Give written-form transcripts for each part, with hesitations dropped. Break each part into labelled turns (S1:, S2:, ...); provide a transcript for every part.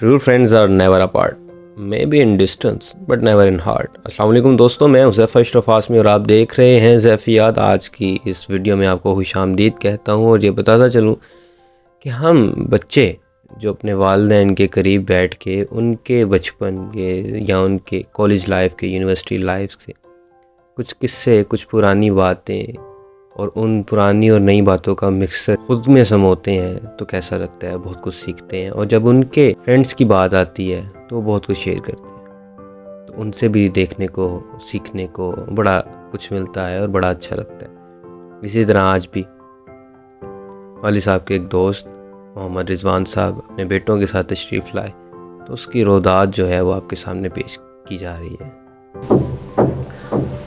S1: True friends are never apart. Maybe in distance, but never in heart. السلام علیکم دوستوں، میں حذیفہ اشرف آسمی اور آپ دیکھ رہے ہیں ضیفیات. آج کی اس ویڈیو میں آپ کو خوش آمدید کہتا ہوں اور یہ بتاتا چلوں کہ ہم بچے جو اپنے والدین کے قریب بیٹھ کے ان کے بچپن کے یا ان کے کالج لائف کے یونیورسٹی لائف سے کچھ قصے، کچھ پرانی باتیں اور ان پرانی اور نئی باتوں کا مکسر خود میں سموتے ہیں تو کیسا لگتا ہے، بہت کچھ سیکھتے ہیں. اور جب ان کے فرینڈس کی بات آتی ہے تو وہ بہت کچھ شیئر کرتے ہیں، تو ان سے بھی دیکھنے کو سیکھنے کو بڑا کچھ ملتا ہے اور بڑا اچھا لگتا ہے. اسی طرح آج بھی والد صاحب کے ایک دوست محمد رضوان صاحب اپنے بیٹوں کے ساتھ تشریف لائے، تو اس کی رودات جو ہے وہ آپ کے سامنے پیش کی جا رہی ہے.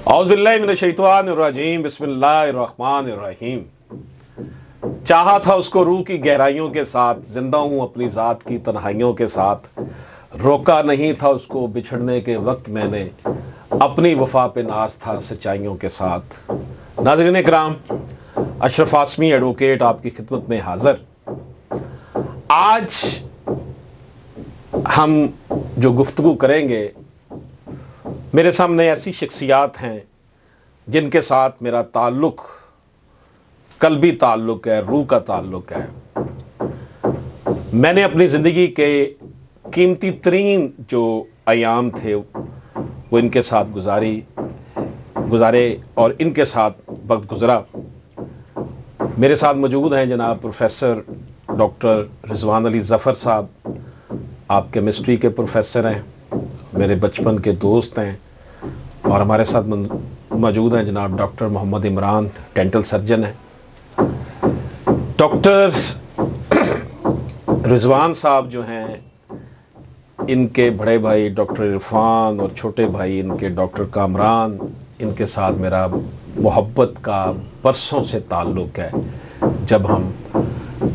S2: اعوذ باللہ من الشیطان الرجیم، بسم اللہ الرحمن الرحیم. چاہا تھا اس کو روح کی گہرائیوں کے ساتھ، زندہ ہوں اپنی ذات کی تنہائیوں کے ساتھ. روکا نہیں تھا اس کو بچھڑنے کے وقت میں نے، اپنی وفا پہ ناز تھا سچائیوں کے ساتھ. ناظرین کرام، اشرف آسمی ایڈوکیٹ آپ کی خدمت میں حاضر. آج ہم جو گفتگو کریں گے، میرے سامنے ایسی شخصیات ہیں جن کے ساتھ میرا تعلق قلبی تعلق ہے، روح کا تعلق ہے. میں نے اپنی زندگی کے قیمتی ترین جو ایام تھے وہ ان کے ساتھ گزارے اور ان کے ساتھ وقت گزرا. میرے ساتھ موجود ہیں جناب پروفیسر ڈاکٹر رضوان علی ظفر صاحب. آپ کیمسٹری کے پروفیسر ہیں، میرے بچپن کے دوست ہیں. اور ہمارے ساتھ موجود ہیں جناب ڈاکٹر محمد عمران، ڈینٹل سرجن ہیں. ڈاکٹر رضوان صاحب جو ہیں، ان کے بڑے بھائی ڈاکٹر عرفان اور چھوٹے بھائی ان کے ڈاکٹر کامران، ان کے ساتھ میرا محبت کا برسوں سے تعلق ہے. جب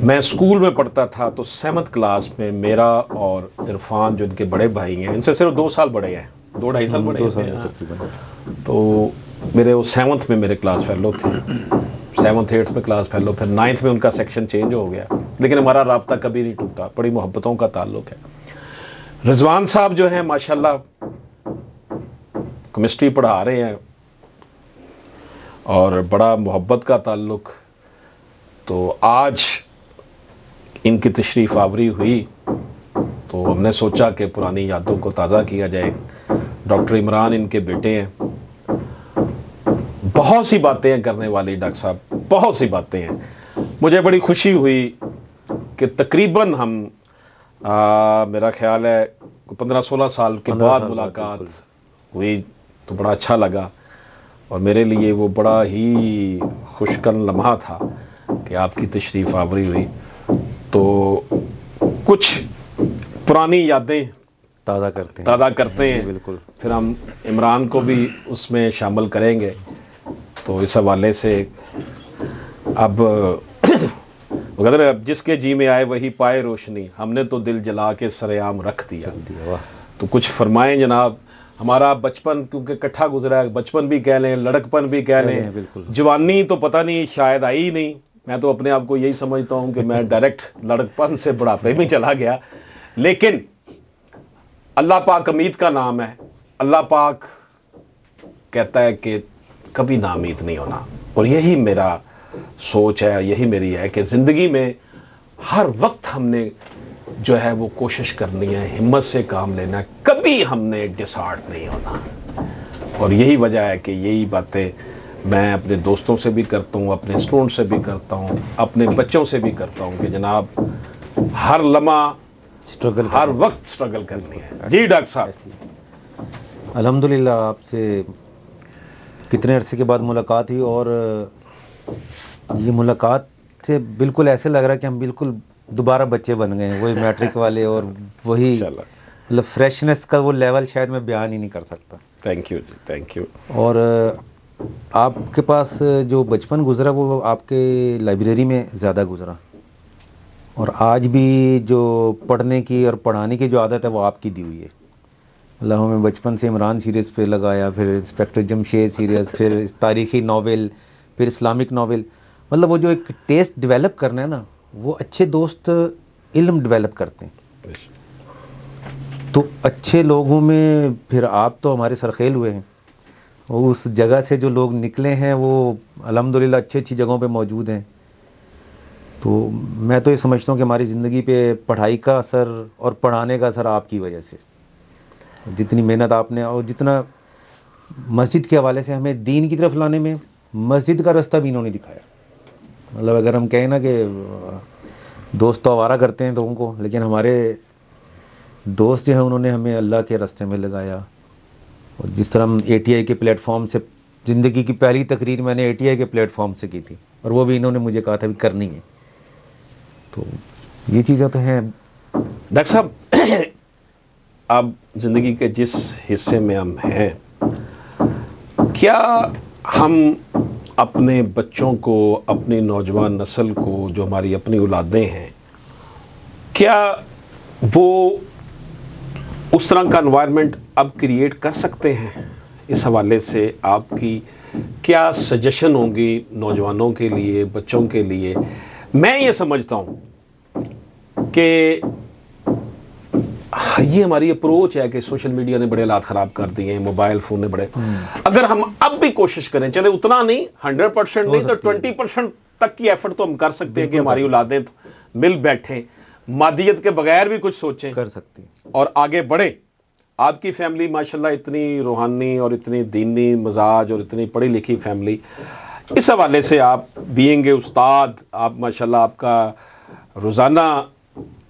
S2: میں اسکول میں پڑھتا تھا تو 7th کلاس میں میرا اور عرفان جو ان کے بڑے بھائی ہیں، ان سے صرف 2 سال بڑے ہیں، 2-2.5 سال بڑے ہیں، تو میرے وہ 7th میں میرے کلاس فیلو تھے. 7th 8th میں کلاس فیلو، پھر 9th میں ان کا سیکشن چینج ہو گیا، لیکن ہمارا رابطہ کبھی نہیں ٹوٹا. بڑی محبتوں کا تعلق ہے. رضوان صاحب جو ہیں ماشاءاللہ کیمسٹری پڑھا رہے ہیں اور بڑا محبت کا تعلق. تو آج ان کی تشریف آوری ہوئی تو ہم نے سوچا کہ پرانی یادوں کو تازہ کیا جائے. ڈاکٹر عمران ان کے بیٹے ہیں. بہت سی باتیں ہیں کرنے والی ڈاکٹر صاحب، بہت سی باتیں ہیں. مجھے بڑی خوشی ہوئی کہ تقریباً ہم میرا خیال ہے 15-16 سال کے بعد ملاقات ہوئی، تو بڑا اچھا لگا. اور میرے لیے وہ بڑا ہی خوشگوار لمحہ تھا کہ آپ کی تشریف آوری ہوئی. تو کچھ پرانی یادیں تازہ کرتے ہیں. بالکل. پھر ہم عمران کو بھی اس میں شامل کریں گے. تو اس حوالے سے اب جس کے جی میں آئے وہی پائے روشنی، ہم نے تو دل جلا کے سرعام رکھ دیا. تو کچھ فرمائیں جناب. ہمارا بچپن کیونکہ کٹھا گزرا ہے، بچپن بھی کہہ لیں، لڑکپن بھی کہہ لیں، جوانی تو پتہ نہیں شاید آئی ہی نہیں. میں تو اپنے آپ کو یہی سمجھتا ہوں کہ میں ڈائریکٹ لڑکپن سے بڑھاپے میں چلا گیا. لیکن اللہ پاک امید کا نام ہے. اللہ پاک کہتا ہے کہ کبھی ناامید نہیں ہونا. اور یہی میرا سوچ ہے، یہی میری ہے کہ زندگی میں ہر وقت ہم نے جو ہے وہ کوشش کرنی ہے، ہمت سے کام لینا ہے، کبھی ہم نے ڈسہارٹ نہیں ہونا. اور یہی وجہ ہے کہ یہی باتیں میں اپنے دوستوں سے بھی کرتا ہوں، اپنے اسٹوڈنٹ سے بھی کرتا ہوں، اپنے بچوں سے بھی کرتا ہوں کہ جناب ہر لمحہ ہر وقت سٹرگل کرنی ہے. جی ڈاکٹر صاحب.
S3: الحمدللہ آپ سے کتنے عرصے کے بعد ملاقات ہوئی، اور یہ ملاقات سے بالکل ایسے لگ رہا ہے کہ ہم بالکل دوبارہ بچے بن گئے ہیں، وہی میٹرک والے، اور وہی مطلب فریشنس کا وہ لیول شاید میں بیان ہی نہیں کر سکتا.
S2: تھینک یو جی، تھینک یو.
S3: اور آپ کے پاس جو بچپن گزرا وہ آپ کے لائبریری میں زیادہ گزرا، اور آج بھی جو پڑھنے کی اور پڑھانے کی جو عادت ہے وہ آپ کی دی ہوئی ہے. اللہ ہمیں بچپن سے عمران سیریز پہ لگایا، پھر انسپیکٹر جمشید سیریز، پھر تاریخی ناول، پھر اسلامک ناول. مطلب وہ جو ایک ٹیسٹ ڈیولپ کرنا ہے نا، وہ اچھے دوست علم ڈیولپ کرتے ہیں. تو اچھے لوگوں میں پھر آپ تو ہمارے سرخیل ہوئے ہیں، اس جگہ سے جو لوگ نکلے ہیں وہ الحمدللہ اچھی جگہوں پہ موجود ہیں. تو میں تو یہ سمجھتا ہوں کہ ہماری زندگی پہ پڑھائی کا اثر اور پڑھانے کا اثر آپ کی وجہ سے، جتنی محنت آپ نے اور جتنا مسجد کے حوالے سے ہمیں دین کی طرف لانے میں مسجد کا راستہ بھی انہوں نے دکھایا. مطلب اگر ہم کہیں نا کہ دوست تو آوارہ کرتے ہیں لوگوں کو، لیکن ہمارے دوست جو ہیں انہوں نے ہمیں اللہ کے راستے میں لگایا. اور جس طرح ہم ATI کے پلیٹ فارم سے، زندگی کی پہلی تقریر میں نے ATI کے پلیٹ فارم سے کی تھی، اور وہ بھی انہوں نے مجھے کہا تھا کہ کرنی ہے. تو یہ چیزیں تو ہیں.
S2: ڈاکٹر صاحب، اب زندگی کے جس حصے میں ہم ہیں، کیا ہم اپنے بچوں کو، اپنی نوجوان نسل کو، جو ہماری اپنی اولادیں ہیں، کیا وہ اس طرح کا انوائرمنٹ اب کریٹ کر سکتے ہیں؟ اس حوالے سے آپ کی کیا سجیشن ہوں گی نوجوانوں کے لیے، بچوں کے لیے؟ میں یہ سمجھتا ہوں کہ یہ ہماری اپروچ ہے کہ سوشل میڈیا نے بڑے حالات خراب کر دیے ہیں، موبائل فون نے بڑے، اگر ہم اب بھی کوشش کریں، چلے اتنا نہیں 100% نہیں تو 20% تک کی ایفرٹ تو ہم کر سکتے ہیں کہ ہماری اولادیں مل بیٹھیں، مادیت کے بغیر بھی کچھ سوچیں،
S3: کر سکتے ہیں
S2: اور آگے بڑھیں. آپ کی فیملی ماشاءاللہ اتنی روحانی اور اتنی دینی مزاج اور اتنی پڑھی لکھی فیملی، اس حوالے سے آپ بینگ اے استاد، آپ ماشاءاللہ آپ کا روزانہ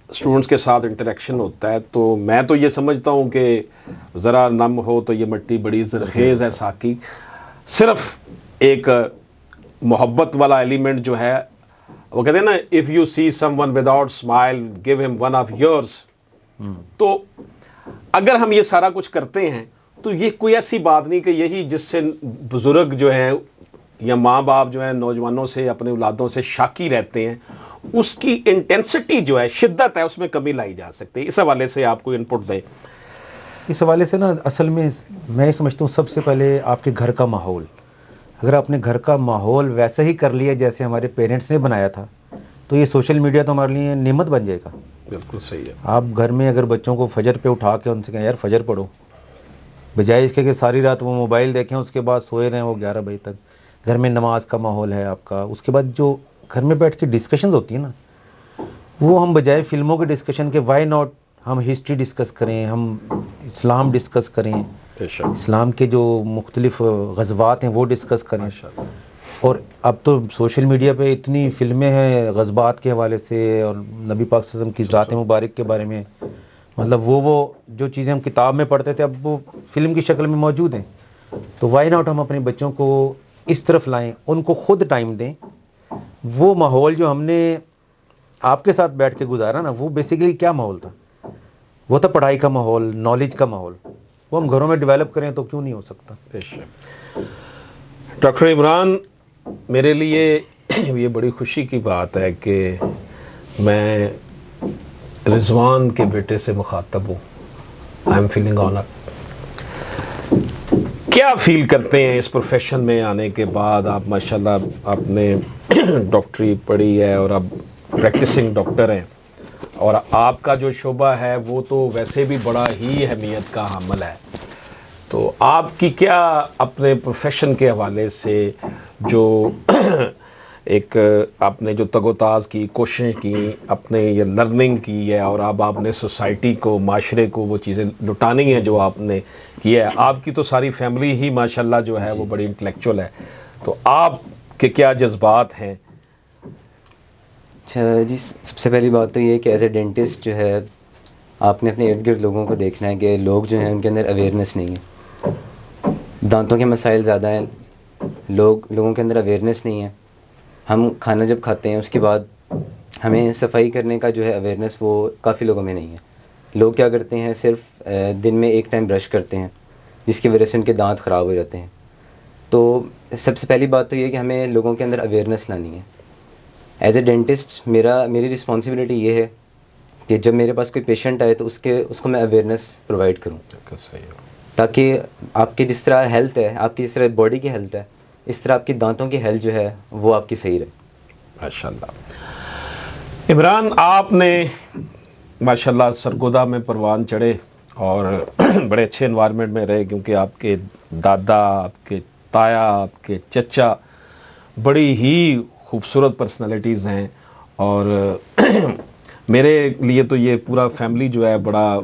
S2: اسٹوڈنٹس کے ساتھ انٹریکشن ہوتا ہے، تو میں تو یہ سمجھتا ہوں کہ ذرا نم ہو تو یہ مٹی بڑی زرخیز ہے ساقی. صرف ایک محبت والا ایلیمنٹ جو ہے، وہ کہتے ہیں نا if you see someone without smile give him one of yours. تو اگر ہم یہ سارا کچھ کرتے ہیں تو یہ کوئی ایسی بات نہیں کہ یہی جس سے بزرگ جو ہیں یا ماں باپ جو ہیں نوجوانوں سے، اپنے اولادوں سے شاکی رہتے ہیں، اس کی انٹینسٹی جو ہے، شدت ہے، اس میں کمی لائی جا سکتی ہے. اس حوالے سے آپ کو انپٹ دیں.
S3: اس حوالے سے نا اصل میں میں سمجھتا ہوں سب سے پہلے آپ کے گھر کا ماحول، اگر آپ نے گھر کا ماحول ویسا ہی کر لیا جیسے ہمارے پیرنٹس نے بنایا تھا، تو یہ سوشل میڈیا تو ہمارے لیے نعمت بن جائے گا.
S2: بالکل صحیح ہے.
S3: آپ گھر میں اگر بچوں کو فجر پہ اٹھا کے ان سے کہیں یار فجر پڑھو، بجائے اس کے کہ ساری رات وہ موبائل دیکھیں، اس کے بعد سوئے رہیں وہ 11 بجے تک. گھر میں نماز کا ماحول ہے آپ کا، اس کے بعد جو گھر میں بیٹھ کے ڈسکشنز ہوتی ہیں نا، وہ ہم بجائے فلموں کے ڈسکشن کے وائی ناٹ ہم ہسٹری ڈسکس کریں، ہم اسلام ڈسکس کریں، اسلام کے جو مختلف غزوات ہیں وہ ڈسکس کریں. اور اب تو سوشل میڈیا پہ اتنی فلمیں ہیں غزوات کے حوالے سے اور نبی پاک صلی اللہ علیہ وسلم کی ذات مبارک کے بارے میں، مطلب وہ جو چیزیں ہم کتاب میں پڑھتے تھے اب وہ فلم کی شکل میں موجود ہیں. تو وائی ناٹ ہم اپنے بچوں کو اس طرف لائیں، ان کو خود ٹائم دیں. وہ ماحول جو ہم نے آپ کے ساتھ بیٹھ کے گزارا نا، وہ بیسیکلی کیا ماحول تھا؟ وہ تھا پڑھائی کا ماحول، نالج کا ماحول. وہ ہم گھروں میں ڈیولپ کریں تو کیوں نہیں ہو سکتا؟
S2: ڈاکٹر عمران، میرے لیے یہ بڑی خوشی کی بات ہے کہ میں رضوان کے بیٹے سے مخاطب ہوں. I am feeling owner. کیا فیل کرتے ہیں اس پروفیشن میں آنے کے بعد؟ آپ ماشاءاللہ آپ نے ڈاکٹری پڑھی ہے اور اب پریکٹسنگ ڈاکٹر ہیں، اور آپ کا جو شعبہ ہے وہ تو ویسے بھی بڑا ہی اہمیت کا حامل ہے. تو آپ کی کیا اپنے پروفیشن کے حوالے سے جو ایک آپ نے جو تگ و تاز کی، کوشش کی، اپنے یہ لرننگ کی ہے، اور اب آپ نے سوسائٹی کو، معاشرے کو وہ چیزیں لٹانی ہیں جو آپ نے کیا ہے. آپ کی تو ساری فیملی ہی ماشاءاللہ جو ہے وہ بڑی انٹلیکچوئل ہے. تو آپ کے کیا جذبات ہیں؟
S4: اچھا جی، سب سے پہلی بات تو یہ ہے کہ ایز اے ڈینٹسٹ جو ہے آپ نے اپنے ارد گرد لوگوں کو دیکھنا ہے کہ لوگ جو ہیں ان کے اندر اویئرنیس نہیں ہے. دانتوں کے مسائل زیادہ ہیں، لوگوں کے اندر اویئرنیس نہیں ہے. ہم کھانا جب کھاتے ہیں اس کے بعد ہمیں صفائی کرنے کا جو ہے اویئرنیس وہ کافی لوگوں میں نہیں ہے. لوگ کیا کرتے ہیں، صرف دن میں ایک ٹائم برش کرتے ہیں جس کی وجہ سے ان کے دانت خراب ہو جاتے ہیں. تو سب سے پہلی بات تو یہ ہے کہ ہمیں لوگوں کے اندر اویئرنیس لانی ہے. ایز اے ڈینٹسٹ میری رسپانسبلٹی یہ ہے کہ جب میرے پاس کوئی پیشنٹ آئے تو اس کو میں اویئرنیس پرووائڈ کروں، تاکہ آپ کی جس طرح ہیلتھ ہے، آپ کی جس طرح باڈی کی ہیلتھ ہے، اس طرح آپ کی دانتوں کی ہیلتھ جو ہے وہ آپ کی صحیح رہے.
S2: ماشاءاللہ. عمران، آپ نے ماشاءاللہ سرگودا میں پروان چڑھے اور بڑے اچھے انوائرمنٹ میں رہے, کیونکہ آپ کے دادا, آپ کے تایا, آپ کے چچا بڑی ہی خوبصورت پرسنالٹیز ہیں, اور میرے لیے تو یہ پورا فیملی جو ہے بڑا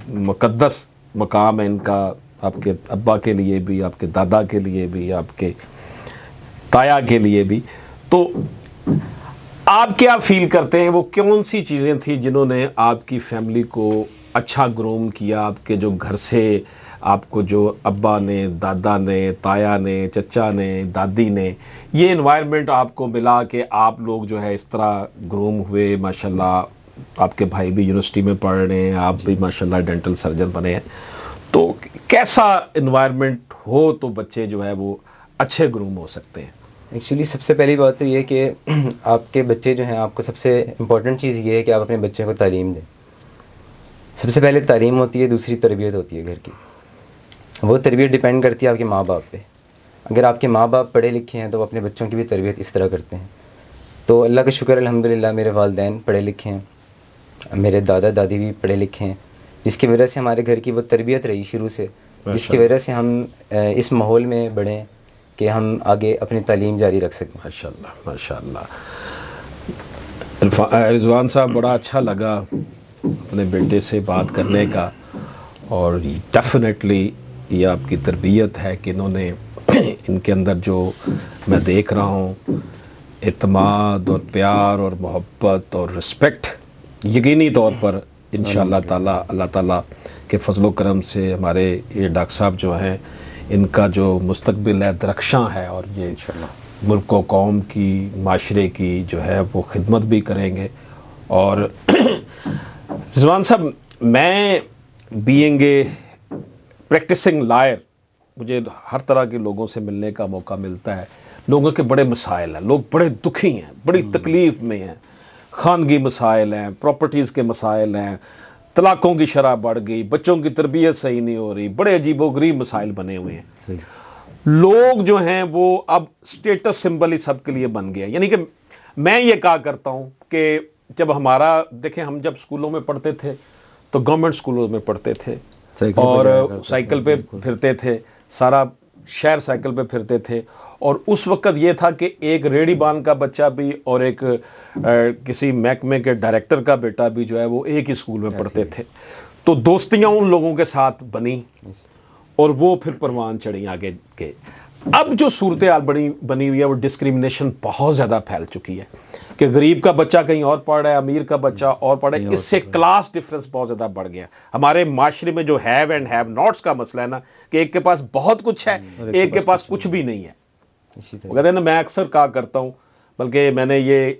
S2: مقدس مقام ہے ان کا, آپ کے ابا کے لیے بھی, آپ کے دادا کے لیے بھی, آپ کے تایا کے لیے بھی. تو آپ کیا فیل کرتے ہیں, وہ کون سی چیزیں تھیں جنہوں نے آپ کی فیملی کو اچھا گروم کیا, آپ کے جو گھر سے آپ کو جو ابا نے, دادا نے, تایا نے, چچا نے, دادی نے, یہ انوائرمنٹ آپ کو ملا کہ آپ لوگ جو ہے اس طرح گروم ہوئے. ماشاءاللہ آپ کے بھائی بھی یونیورسٹی میں پڑھ رہے ہیں, آپ بھی ماشاءاللہ ڈینٹل سرجن بنے ہیں. تو کیسا انوائرمنٹ ہو تو بچے جو ہے وہ اچھے گروم ہو سکتے ہیں؟
S4: ایکچولی سب سے پہلی بات تو یہ کہ آپ کے بچے جو ہیں, آپ کو سب سے امپورٹنٹ چیز یہ ہے کہ آپ اپنے بچے کو تعلیم دیں. سب سے پہلے تعلیم ہوتی ہے, دوسری تربیت ہوتی ہے گھر کی. وہ تربیت ڈیپینڈ کرتی ہے آپ کے ماں باپ پہ. اگر آپ کے ماں باپ پڑھے لکھے ہیں تو وہ اپنے بچوں کی بھی تربیت اس طرح کرتے ہیں. تو اللہ کا شکر الحمدللہ میرے والدین پڑھے لکھے ہیں, میرے دادا دادی بھی پڑھے لکھے ہیں, جس کی وجہ سے ہمارے گھر کی وہ تربیت رہی شروع سے, جس کی وجہ سے ہم اس ماحول میں بڑھے کہ ہم آگے اپنی تعلیم جاری رکھ سکیں.
S2: ماشاءاللہ ماشاءاللہ. رضوان صاحب, بڑا اچھا لگا اپنے بیٹے سے بات کرنے کا, اور ڈیفینیٹلی یہ آپ کی تربیت ہے کہ انہوں نے ان کے اندر جو میں دیکھ رہا ہوں اعتماد اور پیار اور محبت اور رسپیکٹ, یقینی طور پر انشاءاللہ تعالی اللہ تعالیٰ کے فضل و کرم سے ہمارے یہ ڈاکٹر صاحب جو ہیں ان کا جو مستقبل ہے درخشاں ہے, اور یہ ملک و قوم کی, معاشرے کی جو ہے وہ خدمت بھی کریں گے. اور رضوان صاحب, میں بینگ اے پریکٹسنگ لائر, مجھے ہر طرح کے لوگوں سے ملنے کا موقع ملتا ہے. لوگوں کے بڑے مسائل ہیں, لوگ بڑے دکھی ہیں, بڑی تکلیف میں ہیں, خانگی مسائل ہیں, پراپرٹیز کے مسائل ہیں, طلاقوں کی شرح بڑھ گئی, بچوں کی تربیت صحیح نہیں ہو رہی, بڑے عجیب و غریب مسائل بنے ہوئے ہیں. لوگ جو ہیں وہ اب اسٹیٹس سمبل ہی سب کے لیے بن گیا. یعنی کہ میں یہ کہا کرتا ہوں کہ جب ہمارا دیکھیں, ہم جب اسکولوں میں پڑھتے تھے تو گورنمنٹ اسکولوں میں پڑھتے تھے اور سائیکل پہ پھرتے تھے, سارا شہر سائیکل پہ پھرتے تھے. اور اس وقت یہ تھا کہ ایک ریڑھی بان کا بچہ بھی اور ایک کسی محکمے کے ڈائریکٹر کا بیٹا بھی جو ہے وہ ایک ہی اسکول میں پڑھتے تھے. تو دوستیاں ان لوگوں کے ساتھ بنی اور وہ پھر پروان چڑھی آگے کے. اب جو صورتحال بنی ہوئی ہے وہ ڈسکریمنیشن بہت زیادہ پھیل چکی ہے کہ غریب کا بچہ کہیں اور پڑھ رہا ہے, امیر کا بچہ اور پڑھ رہا ہے. اس سے کلاس ڈفرنس بہت زیادہ بڑھ گیا. ہمارے معاشرے میں جو ہیو اینڈ ہیو ناٹس کا مسئلہ ہے نا, کہ ایک کے پاس بہت کچھ ہے, ایک کے پاس کچھ بھی نہیں ہے. وہ کہتے ہیں نا, میں اکثر کہا کرتا ہوں, بلکہ میں نے یہ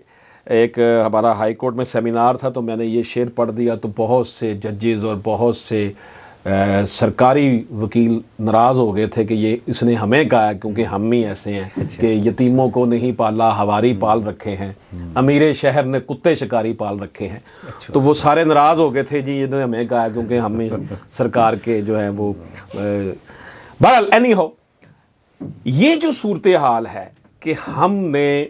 S2: ایک ہمارا ہائی کورٹ میں سیمینار تھا تو میں نے یہ شعر پڑھ دیا تو بہت سے ججز اور بہت سے سرکاری وکیل ناراض ہو گئے تھے کہ یہ اس نے ہمیں کہا ہے, کیونکہ ہم ہی ایسے ہیں کہ یتیموں کو نہیں پالا, ہواری پال رکھے ہیں, امیر شہر نے کتے شکاری پال رکھے ہیں. تو وہ سارے ناراض ہو گئے تھے, جی یہ نے ہمیں کہا ہے کیونکہ ہم ہی سرکار کے جو ہے وہ. بہرحال اینی ہو, یہ جو صورتحال ہے کہ ہم نے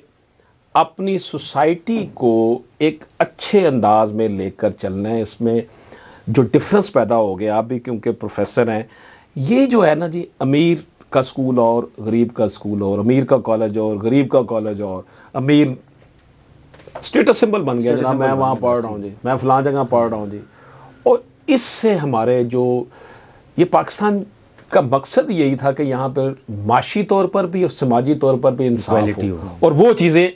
S2: اپنی سوسائٹی کو ایک اچھے انداز میں لے کر چلنا ہے, اس میں جو ڈفرنس پیدا ہو گیا, آپ بھی کیونکہ پروفیسر ہیں, یہ جو ہے نا جی, امیر کا اسکول اور غریب کا اسکول اور امیر کا کالج اور غریب کا کالج اور امیر اسٹیٹس سمبل بن گیا, جناب میں وہاں پڑھ رہا ہوں جی, میں فلاں جگہ پڑھ رہا ہوں جی. اور اس سے ہمارے جو یہ پاکستان کا مقصد یہی تھا کہ یہاں پر معاشی طور پر بھی اور سماجی طور پر بھی انصاف ہو, اور وہ چیزیں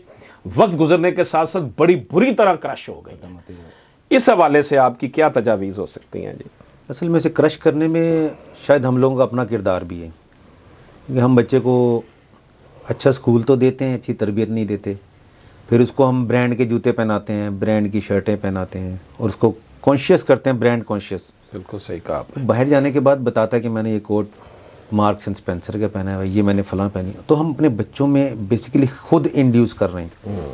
S2: وقت گزرنے کے ساتھ ساتھ بڑی بری طرح کرش ہو گئی. اس حوالے سے آپ کی کیا تجاویز ہو سکتی ہیں جی؟
S3: اصل میں سے کرش کرنے میں شاید ہم لوگوں کا اپنا کردار بھی ہے کہ ہم بچے کو اچھا اسکول تو دیتے ہیں, اچھی تربیت نہیں دیتے, پھر اس کو ہم برانڈ کے جوتے پہناتے ہیں, برانڈ کی شرٹیں پہناتے ہیں اور اس کو کانشیس کرتے ہیں, برانڈ کانشیس.
S2: بالکل صحیح کہا آپ نے.
S3: باہر جانے کے بعد بتاتا ہے کہ میں نے یہ کوٹ مارکس اینڈ اسپینسر کا پہنا ہے, یہ میں نے فلاں پہنی. تو ہم اپنے بچوں میں بیسیکلی خود انڈیوس کر رہے ہیں.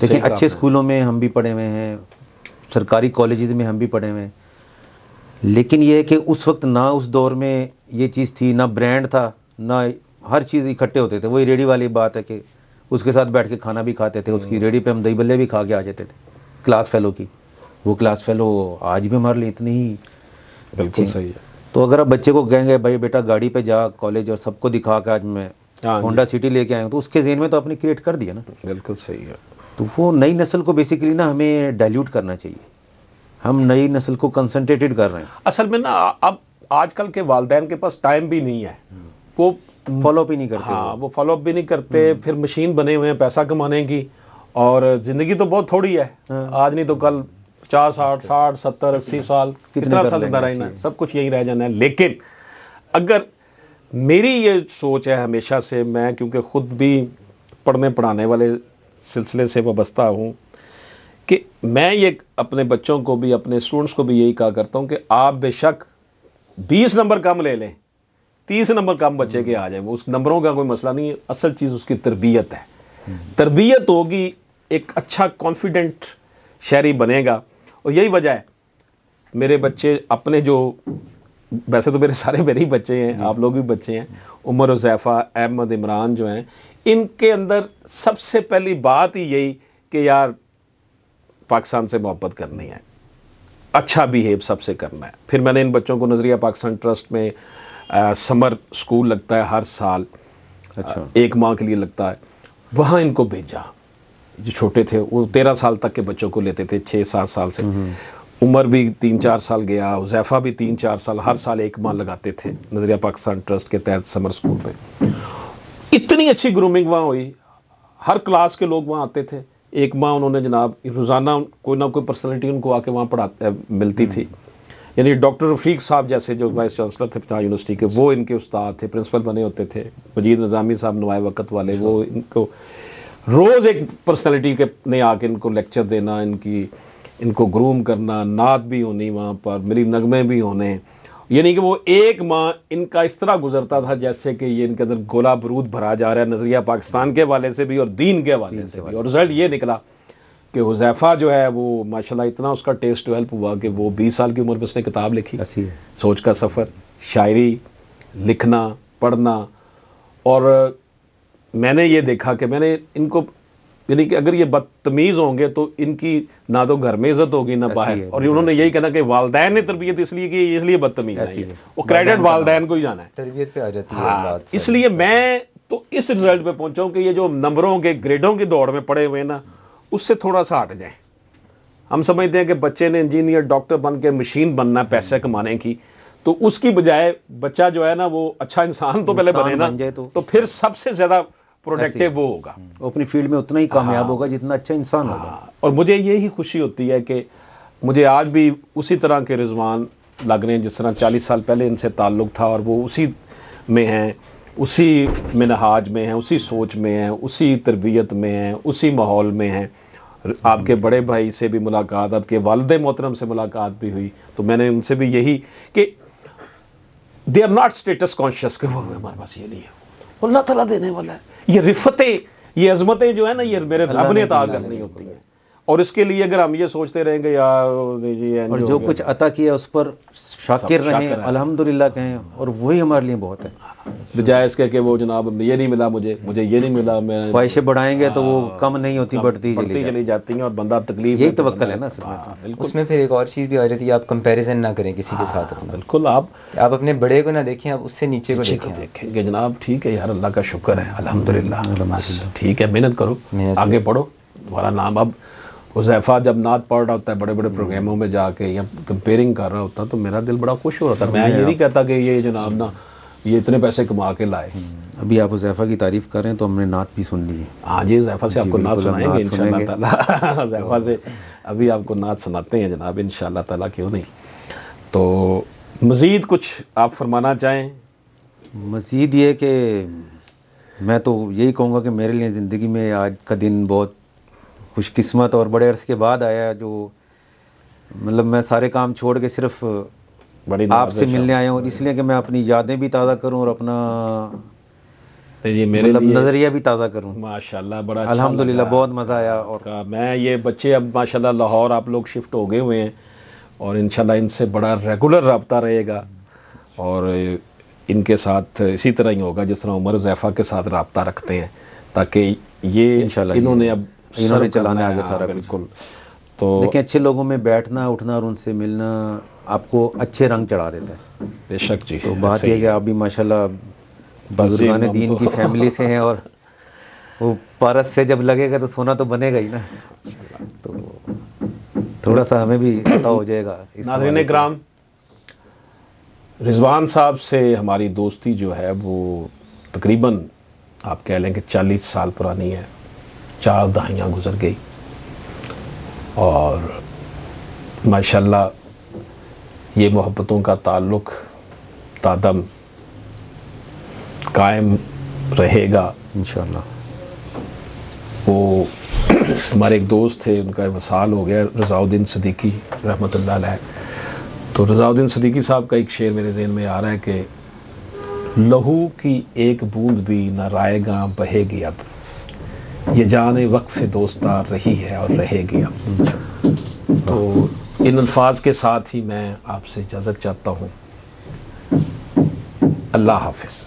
S3: لیکن اچھے اسکولوں میں ہم بھی پڑھے ہوئے ہیں, سرکاری کالجز میں ہم بھی پڑھے ہوئے ہیں, لیکن یہ ہے کہ اس وقت نہ اس دور میں یہ چیز تھی, نہ برانڈ تھا, نہ ہر چیز اکٹھے ہوتے تھے. وہی ریڈی والی بات ہے کہ اس کے ساتھ بیٹھ کے کھانا بھی کھاتے تھے, اس کی ریڈی پہ ہم دہی بلے بھی کھا کے آ جاتے تھے کلاس فیلو کی. وہ کلاس فیلو آج بھی ہمارے لیے اتنی ہی
S2: بالکل صحیح ہے.
S3: تو اگر آپ بچے کو کہیں گے بھائی بیٹا گاڑی پہ جا کالج اور سب کو دکھا کے آج میں ہونڈا سٹی لے کے آیا ہوں، تو اس کے ذہن میں تو آپ نے کریٹ کر دیا نا.
S2: بالکل صحیح ہے.
S3: تو وہ نئی نسل کو بیسیکلی نا ہمیں ڈائلیوٹ کرنا چاہیے. ہم نئی نسل کو کنسنٹریٹڈ کر رہے ہیں.
S2: اصل میں نا اب آج کل کے والدین کے پاس ٹائم بھی نہیں ہے، وہ
S3: فالو اپ ہی نہیں کرتے.
S2: ہاں وہ فالو اپ بھی نہیں کرتے. پھر مشین بنے ہوئے ہیں پیسہ کمانے کی، اور زندگی تو بہت تھوڑی ہے. آج نہیں تو کل 50 60 70 80 سال کتنا سال زندہ رہنا ہے، سب کچھ یہی رہ جانا ہے. لیکن اگر میری یہ سوچ ہے ہمیشہ سے، میں کیونکہ خود بھی پڑھنے پڑھانے والے سلسلے سے وابستہ ہوں، کہ میں یہ اپنے بچوں کو بھی اپنے اسٹوڈنٹس کو بھی یہی کہا کرتا ہوں کہ آپ بے شک 20 نمبر کم لے لیں، 30 نمبر کم بچے کے آ جائیں، اس نمبروں کا کوئی مسئلہ نہیں ہے. اصل چیز اس کی تربیت ہے. تربیت ہوگی، ایک اچھا کانفیڈنٹ شہری بنے گا. اور یہی وجہ ہے میرے بچے اپنے جو، ویسے تو میرے سارے میرے ہی بچے ہیں، آپ لوگ بھی بچے ہیں، عمر حذیفہ احمد عمران جو ہیں، ان کے اندر سب سے پہلی بات ہی یہی کہ یار پاکستان سے محبت کرنی ہے، اچھا بیہیو سب سے کرنا ہے. پھر میں نے ان بچوں کو نظریہ پاکستان ٹرسٹ میں سمر سکول لگتا ہے ہر سال،
S3: اچھا
S2: 1 ماہ کے لیے لگتا ہے، وہاں ان کو بھیجا. جو چھوٹے تھے وہ 13 سال تک کے بچوں کو لیتے تھے، 6-7 سال سے. عمر بھی 3-4 سال گیا، حذیفہ بھی 3-4 سال، ہر سال 1 ماہ لگاتے تھے نظریہ پاکستان ٹرسٹ کے تحت سمر سکول پہ. اتنی اچھی گرومنگ وہاں ہوئی، ہر کلاس کے لوگ وہاں آتے تھے. 1 ماہ انہوں نے جناب روزانہ کوئی نہ کوئی پرسنالٹی ان کو آ کے وہاں ملتی تھی. یعنی ڈاکٹر رفیق صاحب جیسے جو وائس چانسلر تھے پٹنہ یونیورسٹی کے، وہ ان کے استاد تھے، پرنسپل بنے ہوتے تھے. مجید نظامی صاحب نوائے وقت والے، وہ ان کو روز ایک پرسنالٹی کے نے آ کے ان کو لیکچر دینا، ان کو گروم کرنا، نعت بھی ہونی وہاں پر، میری نغمے بھی ہونے. یعنی کہ وہ 1 ماہ ان کا اس طرح گزرتا تھا جیسے کہ یہ ان کے اندر گولا برود بھرا جا رہا ہے، نظریہ پاکستان کے حوالے سے بھی اور دین کے حوالے سے بھی. اور رزلٹ یہ نکلا کہ حذیفہ جو ہے وہ ماشاءاللہ اتنا اس کا ٹیسٹ ڈیولپ ہوا کہ وہ 20 سال کی عمر میں اس نے کتاب لکھی، سوچ کا سفر، شاعری لکھنا پڑھنا. اور میں نے یہ دیکھا کہ میں نے ان کو، یعنی کہ اگر یہ بدتمیز ہوں گے تو ان کی نہ تو گھر میں عزت ہوگی نہ باہر. اور انہوں نے یہی کہنا کہ والدین نے تربیت اس لیے کی، اس لیے بدتمیز ہے، وہ کریڈٹ والدین کو ہی جانا ہے،
S4: تربیت پہ آ جاتی ہے بات.
S2: اس لیے میں تو اس رزلٹ پہ پہنچا ہوں کہ یہ جو نمبروں کے گریڈوں کی دوڑ میں پڑے ہوئے نا، اس سے تھوڑا سا ہٹ جائیں. ہم سمجھتے ہیں کہ بچے نے انجینئر ڈاکٹر بن کے مشین بننا ہے پیسے کمانے کی، تو اس کی بجائے بچہ جو ہے نا وہ اچھا انسان تو پہلے بنے نا، تو پھر سب سے زیادہ پروڈکٹیو وہ ہوگا،
S3: وہ اپنی فیلڈ میں اتنا ہی کامیاب ہوگا جتنا اچھا انسان ہوگا.
S2: اور مجھے یہی خوشی ہوتی ہے کہ مجھے آج بھی اسی طرح کے رضوان لگ رہے ہیں جس طرح 40 سال پہلے ان سے تعلق تھا، اور وہ اسی میں ہیں، اسی منہاج میں ہیں، اسی سوچ میں ہیں، اسی تربیت میں ہیں، اسی ماحول میں ہیں. آپ کے بڑے بھائی سے بھی ملاقات، آپ کے والد محترم سے ملاقات بھی ہوئی، تو میں نے ان سے بھی یہی کہ they are not status conscious کہ ہمارے پاس یہ نہیں ہے، اللہ تعالیٰ دینے والا ہے. یہ رفتیں، یہ عظمتیں جو ہے نا، یہ میرے رب نے عطا کرنی ہوتی ہیں. اور اس کے لیے اگر ہم یہ سوچتے رہیں گے یار
S3: اور جو کچھ عطا کیا اس پر شاکر رہیں، الحمدللہ کہیں، اور وہی ہمارے لیے بہت ہے.
S2: بجائے اس کے کہ وہ جناب یہ نہیں ملا مجھے یہ نہیں ملا، میں
S3: خواہشیں بڑھائیں گے تو وہ کم نہیں ہوتی، بڑھتی
S2: چلی جاتی ہیں، اور بندہ تکلیف.
S3: یہی توکل ہے نا اصل میں.
S4: اس میں پھر ایک اور چیز بھی آ جاتی ہے، آپ کمپیریزن نہ کریں کسی کے ساتھ اپنا.
S2: بالکل،
S4: آپ اپنے بڑے کو نہ دیکھیں، آپ اس سے نیچے کو
S2: دیکھیں گے جناب. ٹھیک ہے یار، اللہ کا شکر ہے، الحمدللہ. ٹھیک ہے، محنت کرو، آگے پڑھو. تمہارا نام اب حذیفہ جب نعت پڑھ رہا ہوتا ہے بڑے بڑے پروگراموں میں جا کے یا کمپیئرنگ کر رہا ہوتا تو میرا دل بڑا خوش ہو رہا تھا. میں یہ نہیں کہتا کہ یہ جناب نا یہ اتنے پیسے کما کے لائے.
S3: ابھی آپ حذیفہ کی تعریف کر رہے ہیں تو ہم نے نعت بھی سن لی ہے.
S2: ہاں جی، حذیفہ سے آپ کو نعت سنائیں گے انشاءاللہ تعالیٰ. حذیفہ سے ابھی آپ کو نعت سناتے ہیں جناب انشاءاللہ تعالیٰ، کیوں نہیں. تو مزید کچھ آپ فرمانا چاہیں؟
S3: مزید یہ کہ میں تو یہی کہوں گا کہ میرے لیے زندگی میں آج کا دن بہت خوش قسمت اور بڑے عرصے کے بعد آیا، جو مطلب میں سارے کام چھوڑ کے صرف آپ سے ملنے آیا ہوں، اس لیے کہ میں اپنی یادیں بھی تازہ کروں اور اپنا مطلب نظریہ بھی تازہ کروں.
S2: ماشاءاللہ بڑا
S3: الحمدللہ بہت مزہ آیا. اور
S2: میں یہ بچے اب ماشاءاللہ لاہور آپ لوگ شفٹ ہو گئے ہوئے ہیں، اور انشاءاللہ ان سے بڑا ریگولر رابطہ رہے گا، اور ان کے ساتھ اسی طرح ہی ہوگا جس طرح عمر حذیفہ کے ساتھ رابطہ رکھتے ہیں، تاکہ یہ انشاءاللہ انہوں نے چلانا ہے آگے سارا. بالکل. تو
S3: دیکھیں اچھے لوگوں میں بیٹھنا اٹھنا اور ان سے ملنا آپ کو اچھے رنگ چڑھا دیتا ہے.
S2: بے شک جی.
S3: تو بات یہ ہے کہ آپ بھی ماشاءاللہ بزرگان دین کی فیملی سے ہیں اور وہ پارس سے جب لگے گا تو سونا تو بنے گا ہی نا. تو تھوڑا سا ہمیں بھی پتہ ہو جائے گا.
S2: ناظرین اکرام، رضوان صاحب سے ہماری دوستی جو ہے وہ تقریباً آپ کہہ لیں کہ 40 سال پرانی ہے. 4 دہائیاں گزر گئی اور ماشاءاللہ یہ محبتوں کا تعلق تادم قائم رہے گا
S3: انشاءاللہ.
S2: وہ ہمارے ایک دوست تھے، ان کا وصال ہو گیا، رضا الدین صدیقی رحمۃ اللہ علیہ. تو رضا الدین صدیقی صاحب کا ایک شعر میرے ذہن میں آ رہا ہے کہ لہو کی ایک بوند بھی نہ رائے گاں بہے گی اب، یہ جان وقف دوستار رہی ہے اور رہے گی اب. تو ان الفاظ کے ساتھ ہی میں آپ سے اجازت چاہتا ہوں. اللہ حافظ.